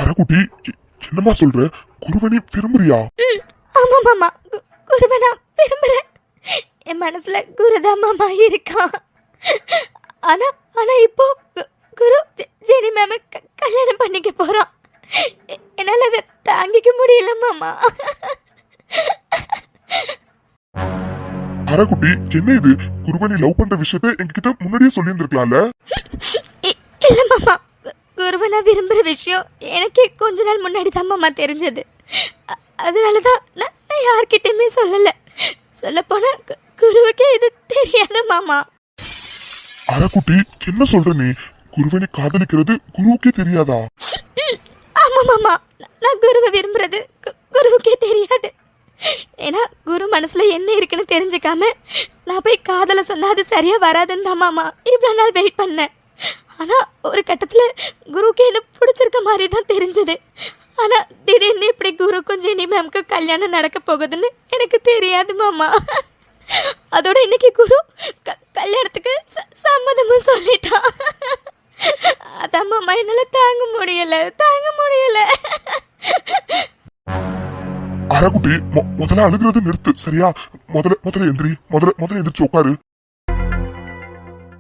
அரகுட்டி, என்னமா சொல்ற? குருவனை விரும்புறியா? ஆமா மாமா, குருவனா விரும்புறேன். என் மனசுல குருதான் மாமா இருக்கான். ஆனா ஆனா இப்போ குரு ஜெனி மேம கல்யாணம் பண்ணிக்க போறான். என்னால அதை தாங்கிக்க முடியல மாமா. அரகுட்டி, என்ன இது? குருவனை லவ் பண்ற விஷயத்த என்கிட்ட முன்னாடியே சொல்லி இருந்திருக்கலாம்ல? இல்ல மாமா, குருவனை விரும்புற விஷயம் எனக்கே கொஞ்ச நாள் முன்னாடி தான் மாமா தெரிஞ்சது. அதனாலதான் நான் யார்கிட்டயுமே சொல்லல. சொல்ல போனா குருவுக்கே இது தெரியாத மாமா. அரகுட்டி, என்ன சொல்ற நீ? குருவனை காதலிக்கிறது குருவுக்கே தெரியாதா? ஆமா மாமா, நான் குருவை விரும்புறது குருவுக்கே தெரியாது. ஏன்னா குரு மனசுல என்ன இருக்குன்னு தெரிஞ்சுக்காம நான் போய் காதல சொன்னா அது சரியா வராதுன்னு தான் மாமா இவ்வளவு நாள் வெயிட் பண்ணேன். ஆனா ஒரு கட்டத்துல குருவுக்கு என்ன பிடிச்சிருக்க மாதிரி தான் தெரிஞ்சது. ஆனா திடீர்னு இப்படி குருக்கும் ஜெனி மேம்க்கு கல்யாணம் நடக்க போகுதுன்னு எனக்கு தெரியாது மாமா. அதோட இன்னைக்கு குரு கல்யாணத்துக்கு சம்மதமும் சொல்லிட்டான். அதான் மாமா என்னால தாங்க முடியல. அரகுட்டி, முதல்ல அழுகிறது நிறுத்து, சரியா? முதல்ல எந்திரிச்சு உட்காரு.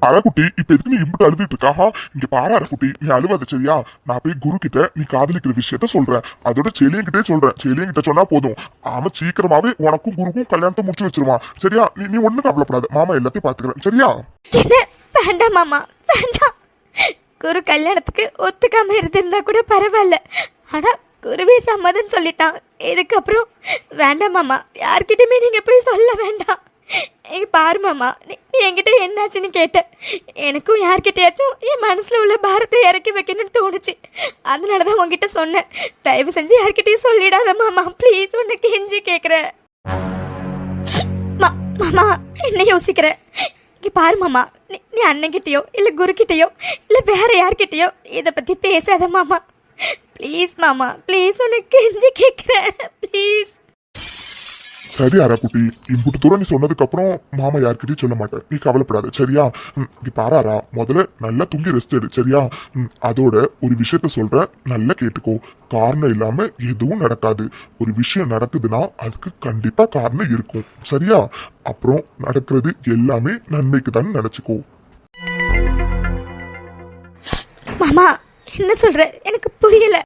அரகுட்டி, இப்ப எதுக்கு நீ இம்பிட்டு அழுதுட்டு இருக்கா? இங்க பாரு அரகுட்டி, நீ அழுவாத, சரியா? நான் போய் குரு கிட்ட நீ காதலிக்கிற விஷயத்த சொல்றேன். அதோட செலியன்கிட்டே சொல்றேன். செலியன்கிட்ட சொன்னா போதும், அவன் சீக்கிரமாவே உனக்கும் குருக்கும் கல்யாணத்தை முடிச்சு வச்சிருவான், சரியா? நீ ஒண்ணு கவலைப்படாத, மாமா எல்லாத்தையும் பாத்துக்கிறேன், சரியா? வேண்டாம் மாமா, வேண்டாம். குரு கல்யாணத்துக்கு ஒத்துக்காம இருந்திருந்தா கூட பரவாயில்ல. ஆனா குருவே சம்மதம் சொல்லிட்டான். இதுக்கப்புறம் வேண்டாம் மாமா, யார்கிட்டயுமே நீங்க போய் சொல்ல வேண்டாம். பாரு மாமா, நீ என்கிட்ட என்னாச்சுன்னு கேட்ட. எனக்கும் யார்கிட்டயாச்சும் என் மனசுல உள்ள பாரத்தை இறக்கி வைக்கணும்னு தோணுச்சு. அதனாலதான் உங்ககிட்ட சொன்னேன். தயவு செஞ்சு யார்கிட்டயும் சொல்லிடாத மாமா, ப்ளீஸ், உன்னை கெஞ்சி கேக்குறேன். மாமா, என்ன யோசிக்கிற? பாரு மாமா, நீ அண்ணன்கிட்டயோ இல்ல குரு கிட்டயோ இல்ல வேற யார்கிட்டயோ இத பத்தி பேசாத மாமா. ப்ளீஸ் மாமா, ப்ளீஸ், உன்னை கெஞ்சி கேக்குறேன், ப்ளீஸ். சரி அரகுட்டி, இம்புட்டு தூரம் நீ சொன்னதுக்கு அப்புறம் மாமா யார்கிட்டயும் சொல்ல மாட்டேன், நீ கவலைப்படாத, சரியா? இங்க பாராரா, முதல்ல நல்லா தூங்கி ரெஸ்ட் எடு, சரியா? அதோட ஒரு விஷயத்த சொல்றேன், நல்லா கேட்டுக்கோ. காரணம் இல்லாம எதுவும் நடக்காது. ஒரு விஷயம் நடக்குதுன்னா அதுக்கு கண்டிப்பா காரணம் இருக்கும், சரியா? அப்புறம் நடக்கிறது எல்லாமே நன்மைக்கு தான் நினைச்சுக்கோ. மாமா, என்ன சொல்ற? எனக்கு புரியல.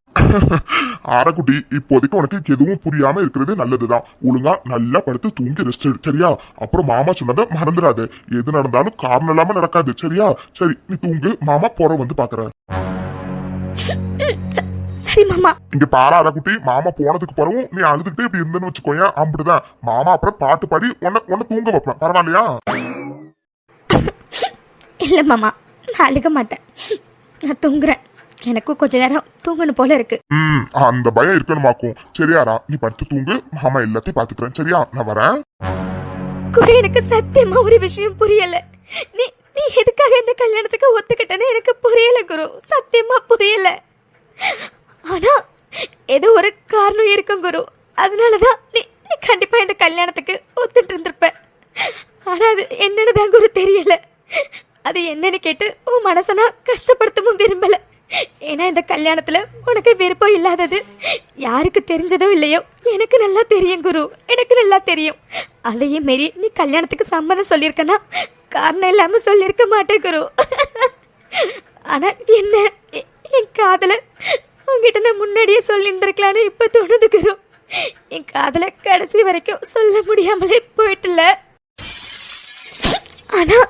அரகுட்டி, இப்போதைக்கு உனக்கு எதுவும் புரியாம இருக்கிறது நல்லதுதான். ஒழுங்கா நல்லா படுத்து தூங்கி ரெஸ்ட் எடு, சரியா? அப்புறம் மாமா சொன்னதை மறந்துடாது. எது நடந்தாலும் காரணம் இல்லாம நடக்காது, சரியா? சரி, நீ தூங்கு, மாமா போற வந்து பாக்குறேன். சரி மாமா. இங்க பாரா அரகுட்டி, மாமா போனதுக்கு பிறகும் நீ அழுதுகிட்டே இப்படி இருந்தேன்னு வச்சுக்கோங்க, அப்படிதான் மாமா அப்புறம் பாட்டு பாடி உன்னை தூங்க வைப்பேன், பரவாயில்லையா? இல்ல மாமா, நான் அழுக மாட்டேன், நான் தூங்குறேன். எனக்கும் கொஞ்ச நேரம் தூங்கணும் போல இருக்கு. அந்த பயம் இருக்கணுமாக்கும். சரியாரா, நீ படுத்து தூங்கு, மாமா எல்லாத்தையும் பாத்துக்கிறேன், சரியா? நான் வரேன். குரு, எனக்கு சத்தியமா ஒரு விஷயம் புரியல. நீ நீ எதுக்காக இந்த கல்யாணத்துக்கு ஒத்துக்கிட்டேன்னு எனக்கு புரியல குரு, சத்தியமா புரியல. ஆனா ஏதோ ஒரு காரணம் இருக்கும் குரு, அதனாலதான் நீ கண்டிப்பா இந்த கல்யாணத்துக்கு ஒத்துட்டு இருந்திருப்ப. ஆனா அது என்னன்னுதான் குரு தெரியல. அது என்னன்னு கேட்டு உன் மனசை நான் கஷ்டப்படுத்தவும் விரும்பல. ஏன்னா இந்த கல்யாணத்துல உனக்கு விருப்பம் இல்லாதது யாருக்கு தெரிஞ்சதோ இல்லையோ எனக்கு நல்லா தெரியும் குரு, எனக்கு நல்லா தெரியும். அதையே மீறி நீ கல்யாணத்துக்கு சம்மதம் சொல்லியிருக்கனா காரணம் இல்லாம சொல்லியிருக்க மாட்டேன் குரு. ஆனா என்ன, என் காதல உங்ககிட்ட நான் முன்னாடியே சொல்லியிருந்திருக்கலான்னு இப்ப தோணுது குரு. என் காதல கடைசி வரைக்கும் சொல்ல முடியாமலே போயிட்டுல. ஆனா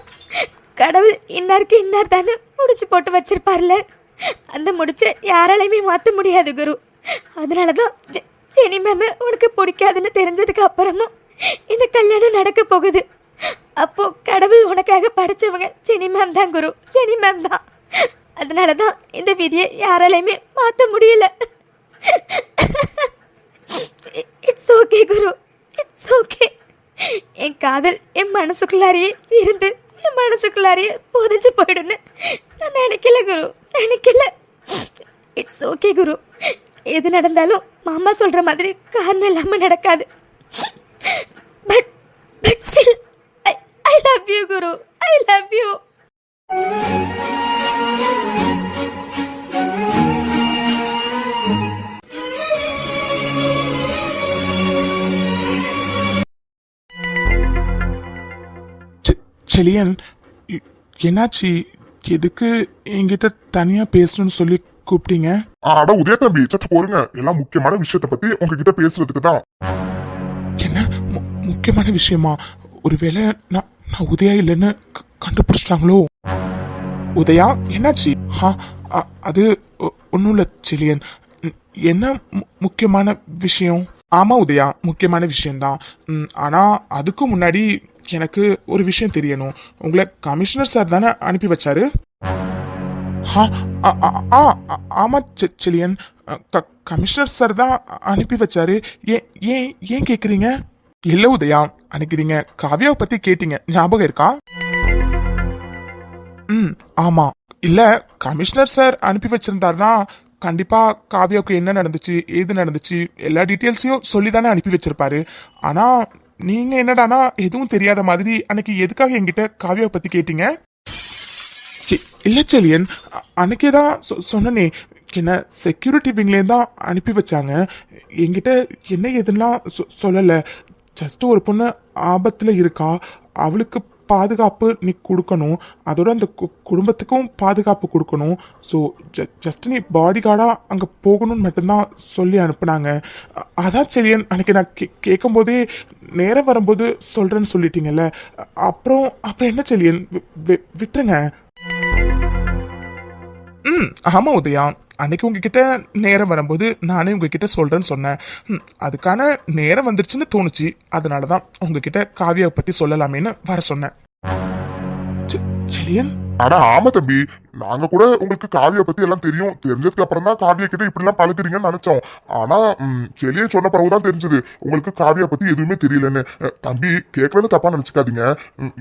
கடவுள் இன்னாருக்கு இன்னார் தானே முடிச்சு போட்டு வச்சிருப்பார்ல, அந்த முடிச்ச யாராலையுமே மாற்ற முடியாது குரு. அதனாலதான் ஜெனி மேம் உனக்கு பிடிக்காதுன்னு தெரிஞ்சதுக்கு அப்புறமும் இந்த கல்யாணம் நடக்க போகுது. அப்போ கடவுள் உனக்காக படைச்சவங்க ஜெனி மேம் தான் குரு, ஜெனி மேம் தான். அதனாலதான் இந்த விதியை யாராலையுமே மாற்ற முடியல. It's okay Guru, it's okay. என் காதல் என் மனசுக்குள்ளாரியே இருந்து என் மனசுக்குள்ளாரையே புதைஞ்சு போயிடுன்னு நான் நினைக்கல குரு, நினைக்கல. இட்ஸ் ஓகே குரு, எது நடந்தாலும் மாமா சொல்ற மாதிரி காரணம் இல்லாம நடக்காது. But but still I love you Guru, I love you. Selian, என்னாச்சு? எதுக்கு என்கிட்ட தனியா பேசணும்னு சொல்லி கூப்பிட்டீங்க? அட உதய தம்பி, சற்று போருங்க. எல்லாம் முக்கியமான விஷயத்தை பத்தி உங்ககிட்ட பேசுறதுக்கு தான். என்ன முக்கியமான விஷயமா? ஒருவேளை நான் நான் உதயா இல்லைன்னு கண்டுபிடிச்சிட்டாங்களோ? உதயா, என்னாச்சு? அது ஒன்றும் இல்லை செலியன். என்ன முக்கியமான விஷயம்? ஆமா உதயா, முக்கியமான விஷயம்தான். ஆனா அதுக்கு முன்னாடி எனக்கு ஒரு விஷயம் தெரியணும். உங்களை கமிஷனர் சார் தானே அனுப்பி வச்சாரு? ஆமா செலியன், கமிஷனர் சார் தான் அனுப்பி வச்சாரு. ஏன் ஏன் ஏன் கேக்குறீங்க? இல்ல உதயா, அன்னைக்கு நீங்க காவியாவை பத்தி கேட்டீங்க, ஞாபகம் இருக்கா? ஆமா. இல்ல, கமிஷனர் சார் அனுப்பி வச்சிருந்தாருன்னா கண்டிப்பா காவியாவுக்கு என்ன நடந்துச்சு, ஏது நடந்துச்சு, எல்லா டீட்டெயில்ஸையும் சொல்லி தானே அனுப்பி வச்சிருப்பாரு. ஆனா நீங்க என்னடானா எதுவும் தெரியாத மாதிரி அன்னைக்கு எதுக்காக என்கிட்ட காவியாவை பத்தி கேட்டீங்க? இல்ல செலியன், அன்னைக்கே தான் சொன்னனே, என்ன செக்யூரிட்டி விங்லேருந்து தான் அனுப்பி வச்சாங்க. என்கிட்ட என்ன எதுலாம் சொல்லல. ஜஸ்ட் ஒரு பொண்ணு ஆபத்துல இருக்கா, அவளுக்கு பாதுகாப்பு நீ கொடுக்கணும், அதோட அந்த குடும்பத்துக்கும் பாதுகாப்பு கொடுக்கணும். ஸோ ஜஸ்ட் நீ பாடி கார்டா அங்கே போகணும்னு மட்டும்தான் சொல்லி அனுப்புனாங்க. அதான் செலியன், அன்னைக்கு நான் கேட்கும் போதே நேரம் வரும்போது சொல்றேன்னு சொல்லிட்டீங்கல்ல. அப்புறம் என்ன செலியன், விட்டுருங்க. ஆமா உதயா, அன்னைக்கு உங்ககிட்ட நேரம் வரும்போது நானே உங்ககிட்ட சொல்றேன்னு சொன்னேன். அதுக்கான நேரம் வந்துருச்சுன்னு தோணுச்சு. அதனாலதான் உங்ககிட்ட காவியாவை பத்தி சொல்லலாமேன்னு வர சொன்னேன். செலியன், அட ஆமா தம்பி, நாங்க கூட உங்களுக்கு காவிய பத்தி எல்லாம் தெரியும். தெரிஞ்சதுக்கு அப்புறம் தான் காவிய கிட்ட இப்படி எல்லாம் பழகுறீங்கன்னு நினைச்சோம். ஆனா செலியன் சொன்ன பிறகுதான் தெரிஞ்சது உங்களுக்கு காவிய பத்தி எதுவுமே தெரியலன்னு. தம்பி, கேட்கறது தப்பா நினைச்சுக்காதீங்க.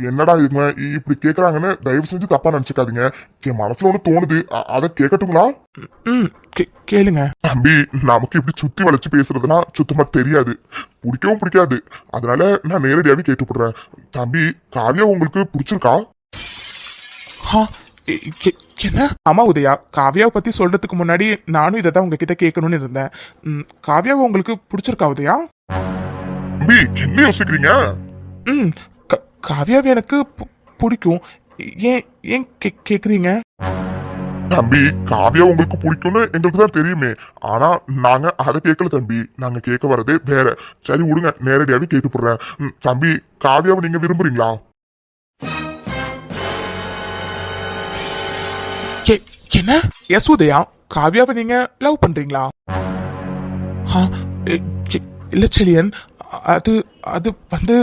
என்னடா இவங்க இப்படி கேக்குறாங்கன்னு தயவு செஞ்சு தப்பா நினைச்சுக்காதீங்க. என் மனசுல ஒண்ணு தோணுது, அதை கேட்கட்டுங்களா? கேளுங்க. தம்பி, நமக்கு இப்படி சுத்தி வளைச்சு பேசுறதுனா சுத்தமா தெரியாது, பிடிக்கவும் பிடிக்காது. அதனால நான் நேரடியாவே கேட்டுப்படுறேன். தம்பி, காவியா உங்களுக்கு பிடிச்சிருக்கா? என்ன? ஆமா உதயா, காவியாவை பத்தி சொல்றதுக்கு முன்னாடி நானும் இதை தான் உங்ககிட்ட கேட்கணும்னு இருந்தேன். காவியாவை உங்களுக்கு பிடிச்சிருக்கா உதயா? தம்பி, என்ன யோசிக்கிறீங்க? காவியாவை எனக்கு பிடிக்கும். ஏன் ஏன் கேக்குறீங்க? தம்பி, காவியா உங்களுக்கு பிடிக்கும்னு எங்களுக்கு தான் தெரியுமே. ஆனா நாங்க அதை கேட்கல தம்பி, நாங்க கேட்க வரதே வேற. சரி விடுங்க, நேரடியாவே கேட்டுப்படுறேன். தம்பி, காவியாவை நீங்க விரும்புறீங்களா? என்ன? எஸ் உதயா, காவியாவை நீங்க லவ் பண்றீங்களா? இல்ல செலியன், அது அது வந்து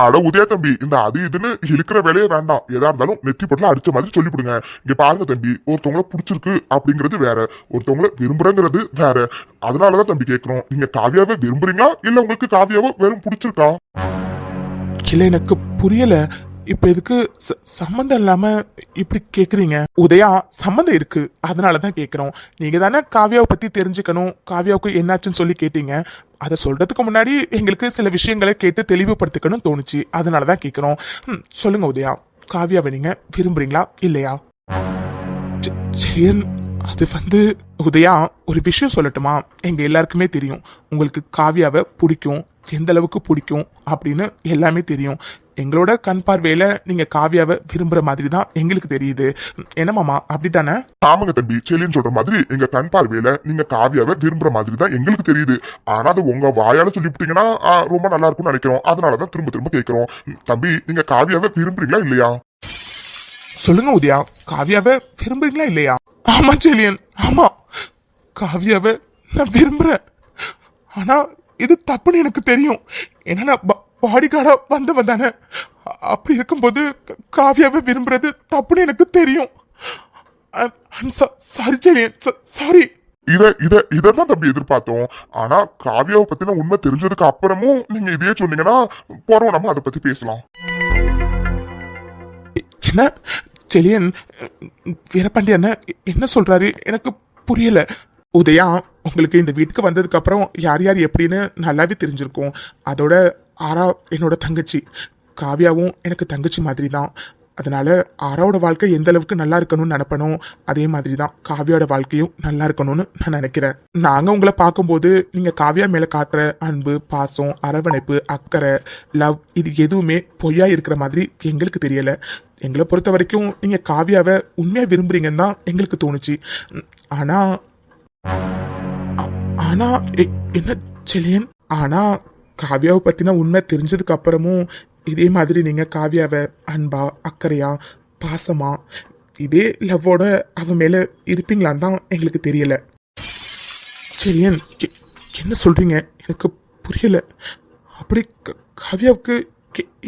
அட உதயா தம்பி, இந்த அது இதுன்னு இழுக்கிற வேலையே வேண்டாம். எதா இருந்தாலும் நெத்தி பொருளை அடிச்ச மாதிரி சொல்லிவிடுங்க. இங்க பாருங்க தம்பி, ஒருத்தவங்களை பிடிச்சிருக்கு அப்படிங்கிறது வேற, ஒருத்தவங்களை விரும்புறங்கிறது வேற. அதனாலதான் தம்பி கேட்கிறோம், நீங்க காவியாவை விரும்புறீங்களா இல்ல உங்களுக்கு காவியாவை வெறும் பிடிச்சிருக்கா? இல்ல, எனக்கு புரியல. இப்ப எதுக்கு சம்பந்தம் இல்லாம இப்படி கேக்குறீங்க? உதயா, சம்பந்தம் இருக்கு, அதனாலதான் கேக்குறோம். நீங்க தானே காவியாவை பத்தி தெரிஞ்சுக்கணும், காவியாவுக்கு என்னாச்சுன்னு சொல்லி கேட்டீங்க. அதை சொல்றதுக்கு முன்னாடி எங்களுக்கு சில விஷயங்களை கேட்டு தெளிவுபடுத்திக்கணும் தோணுச்சு. அதனாலதான் கேக்குறோம். சொல்லுங்க உதயா, காவியாவை நீங்க விரும்புறீங்களா இல்லையா? செலியன், அது வந்து உதயா, ஒரு விஷயம் சொல்லட்டுமா? எங்க எல்லாருக்குமே தெரியும் உங்களுக்கு காவியாவை பிடிக்கும், எந்த அளவுக்கு பிடிக்கும் அப்படின்னு எல்லாமே தெரியும். எங்களோட கண் பார்வையில நீங்க காவியாவை விரும்புற மாதிரி தான் எங்களுக்கு தெரியுது. என்ன மாமா, அப்படித்தானே? ஆமாங்க தம்பி, செலியன் சொல்ற மாதிரி எங்க கண் பார்வையில நீங்க காவியாவை விரும்புற மாதிரி தான் எங்களுக்கு தெரியுது. ஆனா அது உங்க வாயால சொல்லிவிட்டீங்கன்னா ரொம்ப நல்லா இருக்கும்னு நினைக்கிறோம். அதனாலதான் திரும்ப திரும்ப கேட்கிறோம். தம்பி, நீங்க காவியாவை விரும்புறீங்களா இல்லையா? சொல்லுங்க உதயா, காவியாவை விரும்புறீங்களா இல்லையா? ஆமா செலியன், ஆமா, காவியாவை நான் விரும்புறேன். ஆனா இது தப்புன்னு எனக்கு தெரியும். ஏன்னா நான் பாடி கார்டா வந்தவன் தானே. அப்படி இருக்கும்போது காவியாவை விரும்புறது தப்புன்னு எனக்கு தெரியும். Sorry Selian, sorry. இதான் தம்பி எதிர்பார்த்தோம். ஆனா காவியாவை பத்தின உண்மை தெரிஞ்சதுக்கு அப்புறமும் நீங்க இதே சொன்னீங்கன்னா போறோம், நம்ம அதை பத்தி பேசலாம். என்ன செலியன்? வீரபாண்டி அண்ணன் என்ன சொல்றாரு எனக்கு புரியல. உதயா, உங்களுக்கு இந்த வீட்டுக்கு வந்ததுக்கு அப்புறம் யார் யார் எப்படின்னு நல்லாவே தெரிஞ்சிருக்கும். அதோட ஆரா என்னோட தங்கச்சி, காவியாவும் எனக்கு தங்கச்சி மாதிரி தான். அதனால ஆராவோட வாழ்க்கை எந்த அளவுக்கு நல்லா இருக்கணும்னு நினைப்பனும், அதே மாதிரி தான் காவியோட வாழ்க்கையும் நல்லா இருக்கணும்னு நான் நினைக்கிறேன். நாங்க உங்களை பார்க்கும்போது நீங்க காவியா மேல காட்டுற அன்பு, பாசம், அரவணைப்பு, அக்கறை, லவ் இது எதுவுமே பொய்யா இருக்கிற மாதிரி எங்களுக்கு தெரியல. எங்களை பொறுத்த வரைக்கும் நீங்க காவியாவை உண்மையா விரும்புறீங்கன்னு தான் எங்களுக்கு தோணுச்சு. ஆனா ஆனா என்ன செலியன்? ஆனா காவியாவை பத்தின உண்மை தெரிஞ்சதுக்கு அப்புறமும் இதே மாதிரி நீங்க காவியாவை அன்பா, அக்கறையா, பாசமா, இதே லவ்வோட அவ மேல இருப்பீங்களான்னு தான் எங்களுக்கு தெரியல. செலியன், என்ன சொல்றீங்க? எனக்கு புரியல. அப்படி காவியாவுக்கு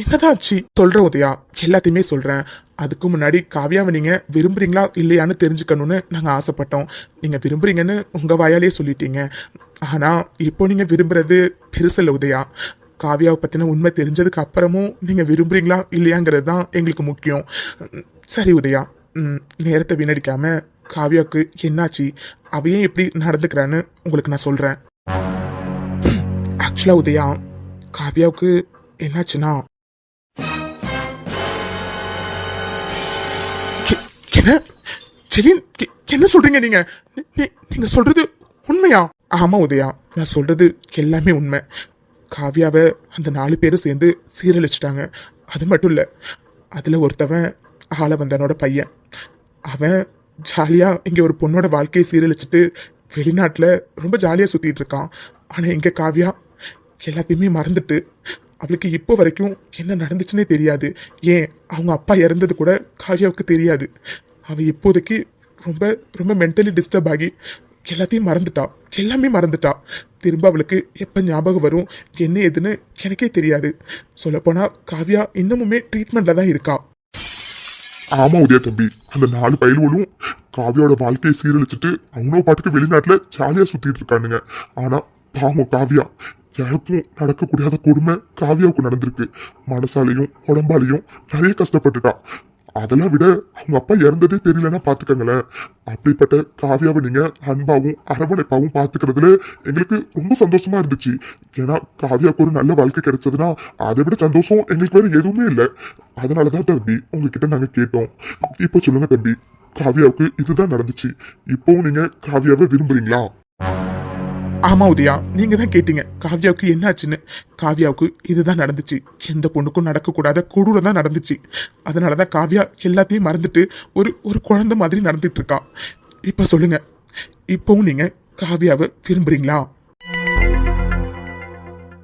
என்னதான் ஆச்சு? சொல்றேன் உதயா, எல்லாத்தையுமே சொல்றேன். அதுக்கு முன்னாடி காவியாவை நீங்க விரும்புறீங்களா இல்லையான்னு தெரிஞ்சுக்கணும்னு நாங்க ஆசைப்பட்டோம். நீங்க விரும்புறீங்கன்னு உங்க வாயாலே சொல்லிட்டீங்க. ஆனா இப்போ நீங்க விரும்புறது பெருசல்ல உதயா. காவியாவை பத்தின உண்மை தெரிஞ்சதுக்கு அப்புறமும் நீங்க விரும்புறீங்களா இல்லையாங்கிறது தான் எங்களுக்கு முக்கியம். சரி உதயா, நேரத்தை வீணடிக்காம காவியாவுக்கு என்னாச்சு, அவையே எப்படி நடந்துக்கிறான்னு உங்களுக்கு நான் சொல்றேன். ஆக்சுவலா உதயா, காவியாவுக்கு என்னாச்சுன்னா, என்ன செலியன், என்ன சொல்றீங்க நீங்க? நீங்க சொல்றது உண்மையா? ஆமா உதயா, நான் சொல்றது எல்லாமே உண்மை. காவியாவை அந்த 4 பேரும் சேர்ந்து சீரழிச்சிட்டாங்க. அது மட்டும் இல்ல, அதுல ஒருத்தவன் ஆளவந்தனோட பையன். அவன் ஜாலியா இங்க ஒரு பொண்ணோட வாழ்க்கையை சீரழிச்சிட்டு வெளிநாட்டுல ரொம்ப ஜாலியா சுத்திட்டு இருக்கான். ஆனா இங்க காவியா எல்லாத்தையுமே மறந்துட்டு, அவளுக்கு இப்போ வரைக்கும் என்ன நடந்துச்சுன்னே தெரியாது. ஏன் அவங்க அப்பா இறந்தது கூட காவியாவுக்கு தெரியாது. அவ இப்போதைக்கு ரொம்ப ரொம்ப மென்டலி டிஸ்டர்ப் ஆகி எல்லாத்தையும் மறந்துட்டா, எல்லாமே மறந்துட்டா. திரும்ப அவளுக்கு எப்போ ஞாபகம் வரும் என்ன ஏதுன்னு எனக்கே தெரியாது. சொல்லப்போனா காவியா இன்னமுமே ட்ரீட்மெண்ட்ல தான் இருக்கா. ஆமா உதயா தம்பி, அந்த 4 பயல்களும் காவியோட வாழ்க்கையை சீரழிச்சிட்டு அவனோ பாட்டுக்கு வெளிநாட்டுல ஜாலியா சுத்திட்டு இருக்கானுங்க. ஆனா பாவம் காவியா, யாருக்கும் நடக்கக்கூடாத கொடுமை காவியாவுக்கு நடந்திருக்கு. மனசாலையும் உடம்பாலையும் நிறைய கஷ்டப்பட்டுட்டா. அதெல்லாம் விட அவங்க அப்பா இறந்ததே தெரியலன்னா பாத்துக்கங்களேன். அப்படிப்பட்ட காவியாவை நீங்க அன்பாவும் அரவணைப்பாவும் பாத்துக்கிறதுல எங்களுக்கு ரொம்ப சந்தோஷமா இருந்துச்சு. ஏன்னா காவியாவுக்கு ஒரு நல்ல வாழ்க்கை கிடைச்சதுன்னா அதை விட சந்தோஷம் எங்களுக்கு வேற எதுவுமே இல்லை. அதனாலதான் தம்பி உங்ககிட்ட நாங்க கேட்டோம். இப்போ சொல்லுங்க தம்பி, காவியாவுக்கு இதுதான் நடந்துச்சு. இப்போவும் நீங்க காவியாவை விரும்புறீங்களா? ஆமா உதயா, நீங்க தான் கேட்டீங்க காவியாவுக்கு என்னாச்சுன்னு. காவியாவுக்கு இதுதான் நடந்துச்சு. எந்த பொண்ணுக்கும் நடக்கக்கூடாத கொடூரம் தான் நடந்துச்சு. அதனாலதான் காவியா எல்லாத்தையும் மறந்துட்டு ஒரு ஒரு குழந்தை மாதிரி நடந்துட்டு இருக்கா. இப்ப சொல்லுங்க, இப்பவும் நீங்க காவியாவை விரும்புறீங்களா?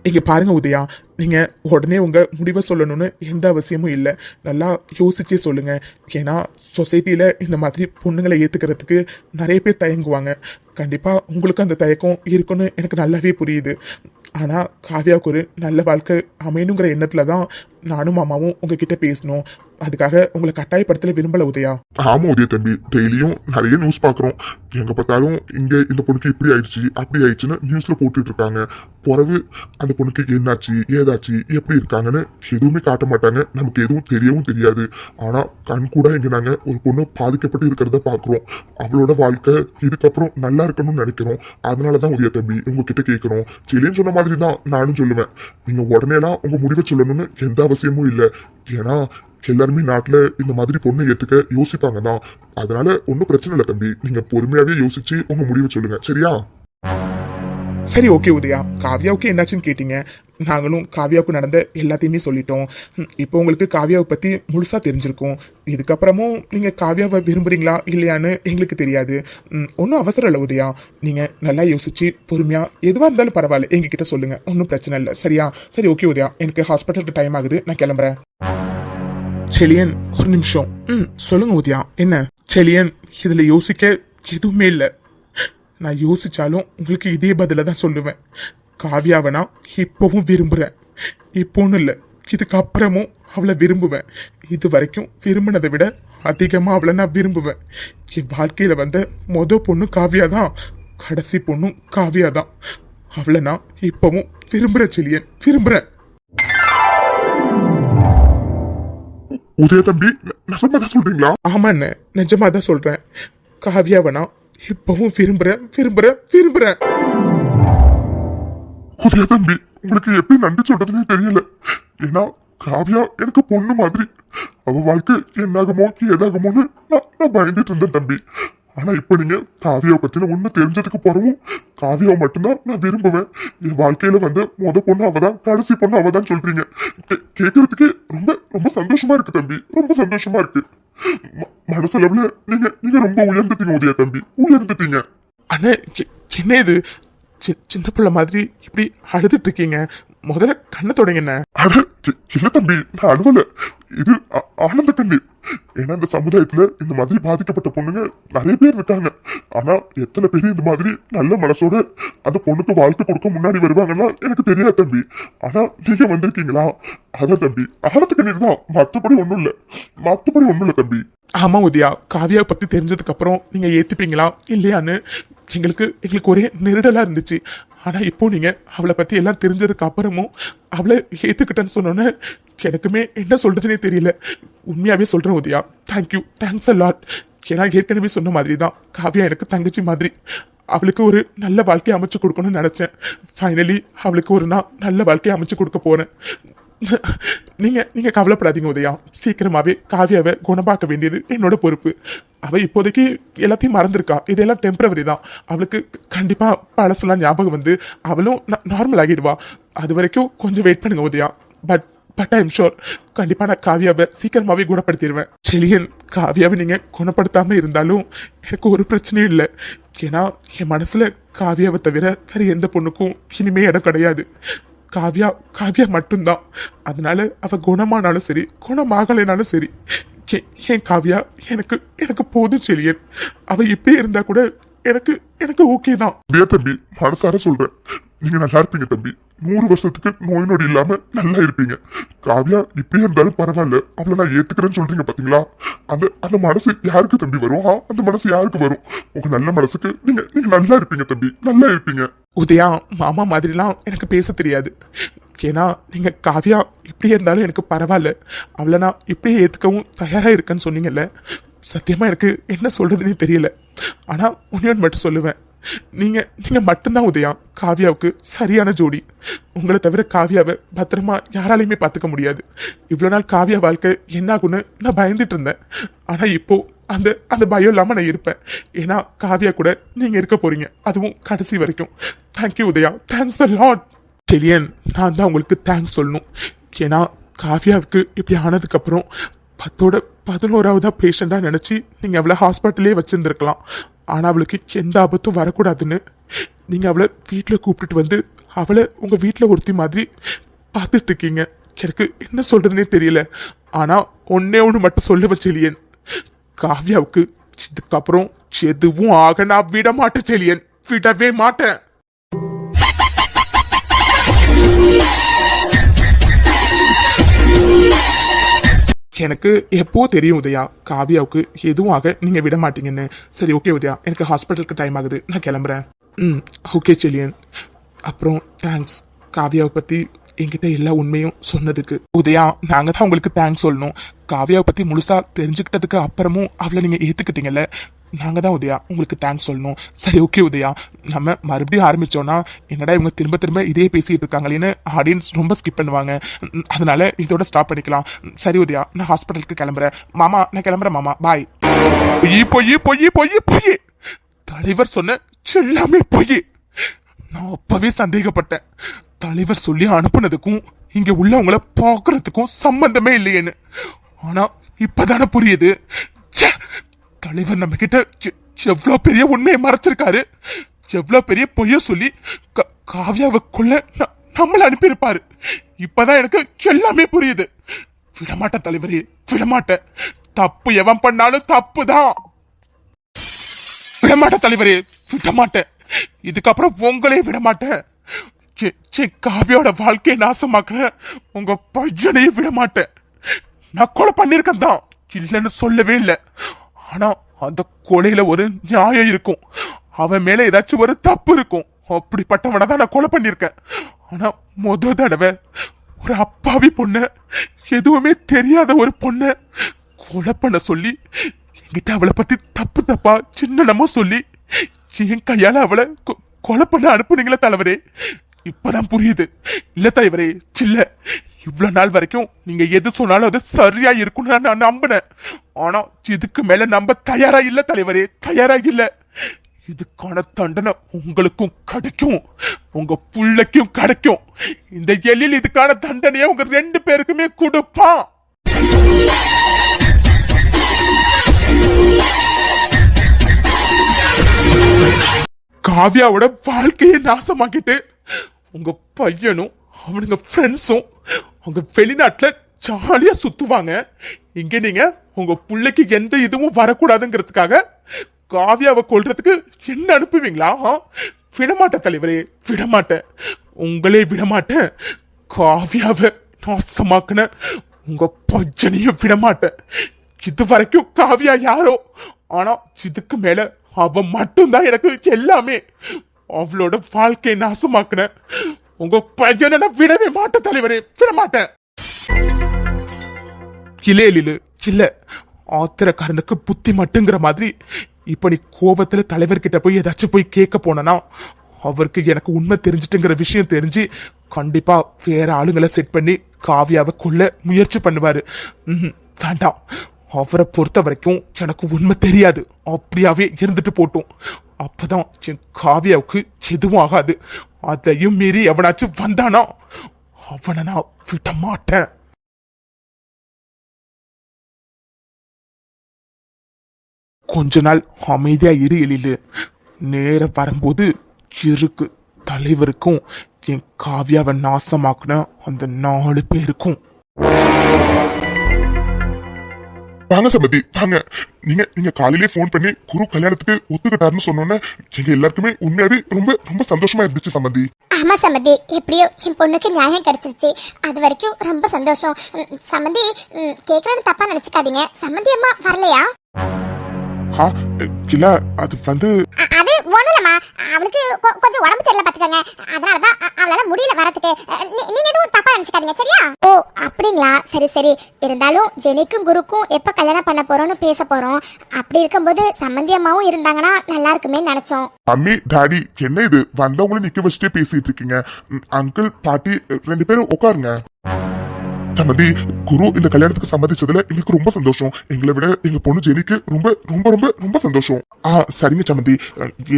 இங்க பாருங்க உதயா, நீங்க உடனே உங்க முடிவை சொல்லணும்னு எந்த அவசியமும் இல்லை. நல்லா யோசிச்சே சொல்லுங்க. ஏன்னா சொசைட்டில இந்த மாதிரி பொண்ணுங்களை ஏத்துக்கிறதுக்கு நிறைய பேர் தயங்குவாங்க. கண்டிப்பா உங்களுக்கு அந்த தயக்கம் இருக்குன்னு எனக்கு நல்லாவே புரியுது. ஆனா காவியாவுக்கு ஒரு நல்ல வாழ்க்கை அமையணுங்கிற எண்ணத்துல தான் நானும் மாமாவும் உங்ககிட்ட பேசணும். அதுக்காக உங்களை கட்டாயப்படுத்தல விரும்பல உதயா. ஆமா உதய தம்பி, டெய்லியும் நிறைய நியூஸ் பாக்குறோம். எங்க பார்த்தாலும் இங்க இந்த பொண்ணுக்கு இப்படி ஆயிடுச்சு அப்படி ஆயிடுச்சுன்னு நியூஸ்ல போட்டுட்டு இருக்காங்க. பிறகு அந்த பொண்ணுக்கு என்னாச்சு ஏதாச்சு எப்படி இருக்காங்கன்னு எதுவுமே காட்ட மாட்டாங்க. நமக்கு எதுவும் தெரியவும் தெரியாது. ஆனா கண் கூட இங்க நாங்க ஒரு பொண்ணு பாதிக்கப்பட்டு இருக்கிறத பாக்குறோம். அவளோட வாழ்க்கை இதுக்கப்புறம் நல்லா இருக்கணும்னு நினைக்கிறோம். அதனாலதான் உதய தம்பி உங்ககிட்ட கேட்கிறோம். செலியன் சொன்ன மாதிரி தான் நானும் சொல்லுவேன். நீங்க உடனேலாம் உங்க முடிவை சொல்லணும்னு எந்த அவசியமும் இல்லை. ஏன்னா எல்லாருமே நாட்டுல இந்த மாதிரி பொண்ணை ஏத்துக்க யோசிப்பாங்க தான். அதனால ஒன்னும் பிரச்சனை இல்லை தம்பி, நீங்க பொறுமையாவே யோசிச்சு உங்க முடிவை சொல்லுங்க, சரியா? சரி ஓகே உதயா, காவியாவுக்கு என்னாச்சுன்னு கேட்டீங்க. நாங்களும் காவியாவுக்கு நடந்த எல்லாத்தையுமே சொல்லிட்டோம். இப்போ உங்களுக்கு காவியாவை பத்தி முழுசா தெரிஞ்சிருக்கும். இதுக்கப்புறமும் நீங்க காவியாவை விரும்புறீங்களா இல்லையான்னு எங்களுக்கு தெரியாது. ஒன்றும் அவசரம் இல்லை உதயா. நீங்க நல்லா யோசிச்சு பொறுமையா எதுவா இருந்தாலும் பரவாயில்ல எங்ககிட்ட சொல்லுங்க, ஒன்றும் பிரச்சனை இல்லை, சரியா? சரி ஓகே உதயா, எனக்கு ஹாஸ்பிட்டலுக்கு டைம் ஆகுது, நான் கிளம்புறேன். செலியன் ஒரு நிமிஷம். சொல்லுங்க உதயா, என்ன? செலியன், இதுல யோசிக்க எதுவுமே இல்லை. நான் யோசிச்சாலும் உங்களுக்கு இதே பதில தான் சொல்லுவேன். காவியாவை நான் இப்பவும் விரும்புறேன். இப்போன்னு இல்லை, இதுக்கப்புறமும் அவளை விரும்புவேன். இது வரைக்கும் விரும்பினதை விட அதிகமா அவளை நான் விரும்புவேன். என் வாழ்க்கையில வந்த பொண்ணு காவியா தான், கடைசி பொண்ணும் காவியா தான். அவளை நான் இப்பவும் விரும்புறேன் செலியன், விரும்புறேன். உதய தம்பி நெசமாதான் சொல்றீங்களா? ஆமாண்ணே, நிஜமா தான் சொல்றேன். காவியாவை நான் இப்பவும் விரும்புறேன் விரும்புறேன் விரும்புறேன். உதய தம்பி, உங்களுக்கு எப்படி நன்றி சொல்றதுன்னே தெரியல. ஏன்னா காவியா எனக்கு பொண்ணு மாதிரி. அவ வாழ்க்கை என்னாகுமோ ஏதாகுமோன்னு நான் பயந்துட்டு இருந்தேன் தம்பி. ஆனா இப்ப நீங்க காவியாவை பத்தின உண்மை தெரிஞ்சதுக்கு போறவும் காவியாவை மட்டும்தான் நான் விரும்புவேன். என் வாழ்க்கையில வந்து பொண்ணு அவதான், கடைசி பொண்ணு அவதான் சொல்றீங்க. கேட்கறதுக்கு ரொம்ப ரொம்ப சந்தோஷமா இருக்கு தம்பி, ரொம்ப சந்தோஷமா இருக்கு. மனசளவுல நீங்க நீங்க ரொம்ப உயர்ந்துட்டீங்க உதய தம்பி, உயர்ந்துட்டீங்க. அண்ணே, என்ன இது சின்ன பிள்ளை மாதிரி இப்படி அழுதுட்டு இருக்கீங்க? முதல்ல கண்ணை தொடங்கண்ணே. அட இல்ல தம்பி, நான் அழுவல. இது ஆனந்த கண்ணீர். ஏன்னா இந்த சமுதாயத்துல இந்த மாதிரி பாதிக்கப்பட்ட பொண்ணுங்க நிறைய பேர் இருக்காங்க. ஆனா எத்தனை பேர் இந்த மாதிரி நல்ல மனசோட அந்த பொண்ணுக்கு வாழ்க்கை கொடுக்க முன்னாடி வருவாங்கன்னா எனக்கு தெரியாது தம்பி. ஆனா நீங்க வந்திருக்கீங்களா, அதான் தம்பி ஆனந்த கண்ணீர் தான். மத்தபடி ஒண்ணும் இல்ல, மத்தபடி ஒண்ணும் இல்ல தம்பி. ஆமா உதயா, காவியாவை பத்தி தெரிஞ்சதுக்கு அப்புறம் நீங்க ஏத்துப்பீங்களா இல்லையான்னு எங்களுக்கு ஒரே நெருடலா இருந்துச்சு. ஆனா இப்போ நீங்க அவளை பத்தி எல்லாம் தெரிஞ்சதுக்கு அப்புறமும் அவளை ஏத்துக்கிட்டேன்னு சொன்னோன்னு எனக்குமே என்ன சொல்றதுனே தெரியல. உண்மையாவே சொல்றேன் Udaya, thank you, thanks a lot. ஏன்னா ஏற்கனவே சொன்ன மாதிரி தான் காவியா எனக்கு தங்கச்சி மாதிரி. அவளுக்கு ஒரு நல்ல வாழ்க்கையை அமைச்சு கொடுக்கணும்னு நினைச்சேன். ஃபைனலி அவளுக்கு ஒரு நான் நல்ல வாழ்க்கையை அமைச்சு கொடுக்க போறேன். நீங்க கவலைப்படாதீங்க உதயா, சீக்கிரமாவே காவியாவை குணமாக்க வேண்டியது என்னோட பொறுப்பு. அவ இப்போதைக்கு எல்லாத்தையும் மறந்துருக்கா, இதெல்லாம் டெம்பரவரி தான். அவளுக்கு கண்டிப்பா பழசெல்லாம் ஞாபகம் வந்து அவளும் நார்மல் ஆகிடுவா. அது வரைக்கும் கொஞ்சம் வெயிட் பண்ணுங்க Udaya. But I am sure, கண்டிப்பா நான் காவியாவை சீக்கிரமாவே குணப்படுத்திடுவேன். செலியன், காவியாவை நீங்க குணப்படுத்தாம இருந்தாலும் எனக்கு ஒரு பிரச்சனையும் இல்லை. ஏன்னா என் மனசுல காவியாவை தவிர வேற எந்த பொண்ணுக்கும் இனிமே இடம் கிடையாது. காவியா மட்டும்தான். அதனால அவ குணமானாலும் சரி, குணமாகலைனாலும் சரி, என் காவியா எனக்கு போதும் செலியன். அவ இப்படி இருந்தா கூட எனக்கு ஓகே தான். தம்பி மனசார சொல்றேன், நீங்க நல்லா இருப்பீங்க தம்பி. 100 வருஷத்துக்கு நோய் நொடி இல்லாம நல்லா இருப்பீங்க. காவியா இப்படியே இருந்தாலும் பரவாயில்ல, அவளை நான் ஏத்துக்கிறேன்னு சொல்றீங்க பாத்தீங்களா? அந்த மனசு யாருக்கு தம்பி வரும்? அந்த மனசு யாருக்கு வரும்? உங்க நல்ல மனசுக்கு நீங்க நல்லா இருப்பீங்க தம்பி, நல்லா இருப்பீங்க. உதயா, மாமா மாதிரிலாம் எனக்கு பேச தெரியாது. ஏன்னா நீங்க காவியா இப்படியே இருந்தாலும் எனக்கு பரவாயில்ல, அவளை நான் இப்படியே ஏத்துக்கவும் தயாரா இருக்கேன்னு சொன்னீங்கல்ல. சத்தியமா எனக்கு என்ன சொல்றதுன்னே தெரியல. ஆனா உன்னையோடு மட்டும் சொல்லுவேன், நீங்க மட்டும்தான் உதயா காவியாவுக்கு சரியான ஜோடி. உங்களை தவிர காவியாவை பத்திரமா யாராலையுமே பார்த்துக்க முடியாது. இவ்வளவு நாள் காவியா வாழ்க்கை என்னாகுன்னு நான் பயந்துட்டு இருந்தேன். ஆனா இப்போ அந்த பயம் இல்லாம நான் இருப்பேன். ஏன்னா காவியா கூட நீங்க இருக்க போறீங்க, அதுவும் கடைசி வரைக்கும். Thank you Udaya, thanks a lot. Selian, நான் தான் உங்களுக்கு தேங்க்ஸ் சொல்லணும். ஏன்னா காவியாவுக்கு இப்படி ஆனதுக்கு அப்புறம் 10ஓட 11ஆவதா பேஷண்டா நினைச்சு நீங்க அவளை ஹாஸ்பிட்டலே வச்சிருந்திருக்கலாம். ஆனா அவளுக்கு எந்த ஆபத்தும் வரக்கூடாதுன்னு நீங்க அவளை வீட்டுல கூப்பிட்டுட்டு வந்து அவளை உங்க வீட்டுல ஒருத்தி மாதிரி பார்த்துட்டு இருக்கீங்க. எனக்கு என்ன சொல்றதுன்னே தெரியல. ஆனா ஒன்னே ஒண்ணு மட்டும் சொல்ல செலியன், காவியாவுக்கு இதுக்கப்புறம் எதுவும் ஆக நான் விட மாட்டேன் செலியன், விடவே மாட்டேன். எனக்கு எப்போ தெரியும் உதயா, காவியாவுக்கு எதுவும் ஆக நீங்க விட மாட்டீங்கன்னு. சரி ஓகே உதயா, எனக்கு ஹாஸ்பிட்டலுக்கு டைம் ஆகுது, நான் கிளம்புறேன். ஓகே செலியன். அப்புறம் தேங்க்ஸ் காவியாவை பத்தி என்கிட்ட எல்லா உண்மையும் சொன்னதுக்கு. உதயா, நாங்க தான் உங்களுக்கு தேங்க்ஸ் சொல்லணும். காவியாவை பத்தி முழுசா தெரிஞ்சுக்கிட்டதுக்கு அப்புறமும் அவளை நீங்க ஏத்துக்கிட்டீங்கல்ல, நாங்க தான் உதயா உங்களுக்கு தேங்க்ஸ் சொல்லணும். சரி ஓகே உதயா, நம்ம மறுபடியும் ஆரம்பிச்சோம்னா என்னடா இவங்க திரும்ப திரும்ப இதே பேசிட்டு இருக்காங்களேன்னு ஆடியன்ஸ் ரொம்ப ஸ்கிப் பண்ணுவாங்க. அதனால இதோட ஸ்டாப் பண்ணிக்கலாம். சரி உதயா, நான் ஹாஸ்பிட்டலுக்கு கிளம்புறேன். மாமா, நான் கிளம்புறேன் மாமா, பாய். பொய் பொய் பொய் பொய், தலைவர் சொன்ன எல்லாமே பொய். நான் அப்பவே சந்தேகப்பட்டேன், தலைவர் சொல்லி அனுப்புனதுக்கும் இங்க உள்ளவங்கள பாக்குறதுக்கும் சம்பந்தமே இல்லையேன்னு. ஆனா இப்பதானே புரியுது. தலைவர் நம்ம கிட்ட எவ்வளவு பெரிய உண்மையை மறைச்சிருக்காரு, எவ்வளவு பெரிய பொய்ய சொல்லி காவியாவை கொள்ள நம்மள அனுப்பியிருப்பாரு. இப்பதான் எனக்கு எல்லாமே புரியுது. விடமாட்டேன் தலைவரே, விடமாட்டேன். தப்பு எவன் பண்ணாலும் தப்புதான். விடமாட்டேன் தலைவரே, விடமாட்டேன். இதுக்கப்புறம் உங்களே விடமாட்டேன். காவியோட வாழ்க்கையை நாசமாக்குற உங்க பையனையும் விடமாட்டேன். நான் கொலை பண்ணிருக்கேன் தான், இல்லைன்னு சொல்லவே இல்லை. ஆனா அந்த கொலையில ஒரு நியாயம் இருக்கும், அவன் மேல ஏதாச்சும் ஒரு தப்பு இருக்கும். அப்படிப்பட்டவனை தான் நான் கொலை பண்ணிருக்கேன். ஆனா முத தடவை ஒரு அப்பாவி பொண்ண, எதுவுமே தெரியாத ஒரு பொண்ண கொலை பண்ண சொல்லி என்கிட்ட அவளை பத்தி தப்பு தப்பா சின்னமா சொல்லி என் கையால அவளை கொலை பண்ண அனுப்புனீங்களே தலைவரே. இப்பதான் புரியுது. இல்ல தலைவரே, இல்ல, இவ்வளவு நாள் வரைக்கும் நீங்க எது சொன்னாலும் அது சரியா இருக்கும்னு நான் நம்பினேன். ஆனா இதுக்கு மேல நம்ப தயாரா இல்ல தலைவரே, தயாரா இல்ல. இதுக்கான தண்டனை உங்களுக்கும் கிடைக்கும், உங்க புள்ளைக்கும் கிடைக்கும். இந்த எழில் இதுக்கான தண்டனையை உங்க 2 பேருக்குமே கொடுப்பான். காவ்யாவோட வாழ்க்கையை நாசமாக்கிட்டு உங்க பையனும் அவனுங்க ஃப்ரெண்ட்ஸும் அவங்க வெளிநாட்டுல ஜாலியா சுத்துவாங்க. இங்க நீங்க உங்க பிள்ளைக்கு எந்த இதுவும் வரக்கூடாதுங்கிறதுக்காக காவ்யாவை கொல்றதுக்கு என்ன அனுப்புவீங்களா? விடமாட்டேன் தலைவரே, விடமாட்டேன், உங்களே விடமாட்டேன். காவ்யாவை நாசமாக்குன உங்க பையனையும் விடமாட்டேன். இது வரைக்கும் காவ்யா யாரோ, ஆனா இதுக்கு மேல அவ மட்டும்தான் எனக்கு எல்லாமே. அவளோட வாழ்க்கையை நாசமாக்குன உங்க பையனை நான் விடவே மாட்டேன் தலைவரே, விட மாட்டேன். இல்ல, ஆத்திரக்காரனுக்கு புத்தி மட்டுங்கிற மாதிரி இப்ப நீ கோவத்துல தலைவர்கிட்ட போய் ஏதாச்சும் போய் கேட்க போனா அவருக்கு எனக்கு உண்மை தெரிஞ்சிட்டுங்கிற விஷயம் தெரிஞ்சு கண்டிப்பா வேற ஆளுங்களை செட் பண்ணி காவியாவை கொல்ல முயற்சி பண்ணுவாரு. வேண்டாம், அவரை பொறுத்த வரைக்கும் எனக்கு உண்மை தெரியாது, அப்படியாவே இருந்துட்டு போட்டும். அப்பதான் என் காவியாவுக்கு எதுவும் ஆகாது. அதையும் மீறி எவனாச்சும் வந்தானா அவனை நான் விட மாட்டேன். கொஞ்ச நாள் அமைதியா இரு எழிலு. நேரம் வரும்போது இருக்கு தலைவருக்கும் என் காவியாவை நாசமாக்குன அந்த 4 பேருக்கும். வாங்க சம்பந்தி, வாங்க. நீங்க காலையிலே போன் பண்ணி குரு கல்யாணத்துக்கு ஒத்துக்கிட்டாருன்னு சொன்னோன்னே எங்க எல்லாருக்குமே உண்மையாவே ரொம்ப ரொம்ப சந்தோஷமா இருந்துச்சு சம்பந்தி. ஆமா சம்பந்தி, எப்படியோ என் பொண்ணுக்கு நியாயம் கிடைச்சிருச்சு. அது வரைக்கும் ரொம்ப சந்தோஷம். சம்பந்தி, கேக்குறேன்னு தப்பா நினைச்சுக்காதீங்க. சம்பந்தி அம்மா வரலையா? இல்ல, அது வந்து அது ஒண்ணுலமா, அவளுக்கு கொஞ்சம் உடம்பு சரியில்லை பாத்துக்கங்க. அதனாலதான் அவளால முடியல வரதுக்கு. நீங்க எதுவும் தப்பா நினைச்சுக்காதீங்க, சரியா? ஓ அப்படிங்களா, சரி சரி. இருந்தாலும் ஜெனிக்கும் குருக்கும் எப்ப கல்யாணம் பண்ண போறோம்னு பேச போறோம். அப்படி இருக்கும்போது சம்பந்தி அம்மாவும் இருந்தாங்கன்னா நல்லா இருக்குமே நினைச்சோம். மம்மி டாடி என்ன இது, வந்தவங்களும் நிக்க வச்சுட்டே பேசிட்டு இருக்கீங்க. அங்கிள் பாட்டி 2 பேரும் உட்காருங்க. சம்பந்தி, குரு இந்த கல்யாணத்துக்கு சம்மதிச்சதுல எங்களுக்கு ரொம்ப சந்தோஷம். எங்களை விட எங்க பொண்ணு ஜெனிக்கு ரொம்ப ரொம்ப ரொம்ப ரொம்ப சந்தோஷம். சரிங்க சம்பந்தி,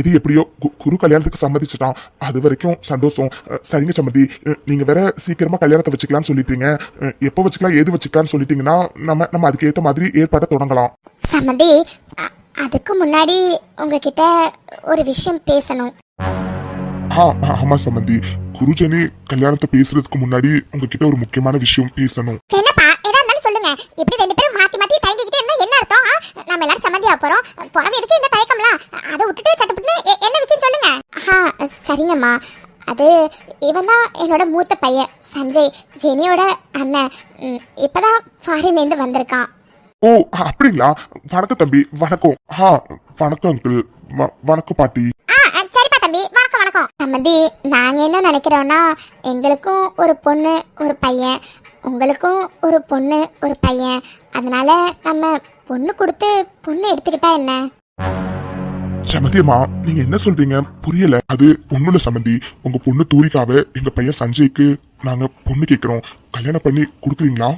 எது எப்படியோ குரு கல்யாணத்துக்கு சம்மதிச்சிட்டான், அது வரைக்கும் சந்தோஷம். சரிங்க சம்பந்தி, நீங்க வேற சீக்கிரமா கல்யாணத்தை வச்சுக்கலாம்னு சொல்லிட்டீங்க. எப்போ வச்சுக்கலாம் ஏது வச்சுக்கலாம்னு சொல்லிட்டீங்கன்னா நம்ம அதுக்கு ஏத்த மாதிரி ஏற்பாட்டை தொடங்கலாம். சம்பந்தி, அதுக்கு முன்னாடி உங்ககிட்ட ஒரு விஷயம் பேசணும். ஆமா சம்பந்தி, குருஜனி கல்யாணத்தை பேசுறதுக்கு முன்னாடி உங்ககிட்ட ஒரு முக்கியமான விஷயம் பேசணும். என்னப்பா, ஏதா இருந்தாலும் சொல்லுங்க. இப்படி 2 பேரும் மாத்தி மாத்தி தயங்கிக்கிட்டே இருந்தா என்ன அர்த்தம்? நம்ம எல்லாரும் சம்மந்தியா போறோம். போறவ எதுக்கு இந்த தயக்கம்லாம்? அதை விட்டுட்டு சட்டப்பட்டு என்ன விஷயம் சொல்லுங்க. சரிங்கம்மா, அது இவன் தான் என்னோட மூத்த பையன் சஞ்சய், ஜெனியோட அண்ணன். இப்பதான் ஃபாரின்ல இருந்து வந்திருக்கான். ஓ அப்படிங்களா? வணக்கம் தம்பி. வணக்கம். வணக்கம் அங்கிள். வணக்கம் பாட்டி. சரிப்பா தம்பி, வணக்கம் வணக்கம். சம்பந்தி, நாங்க என்ன நினைக்கிறோம்னா, எங்களுக்கும் ஒரு பொண்ணு ஒரு பையன், உங்களுக்கும் ஒரு பொண்ணு ஒரு பையன். அதனால நம்ம பொண்ணு கொடுத்து பொண்ணு எடுத்துக்கிட்டா என்ன? சமந்தியம்மா, நீங்க என்ன சொல்றீங்க புரியல. அது ஒண்ணுல சம்பந்தி, உங்க பொண்ணு தூரிகாவை எங்க பையன் சஞ்சய்க்கு நாங்க பொண்ணு கேக்குறோம். கல்யாணம் பண்ணி கொடுக்குறீங்களா?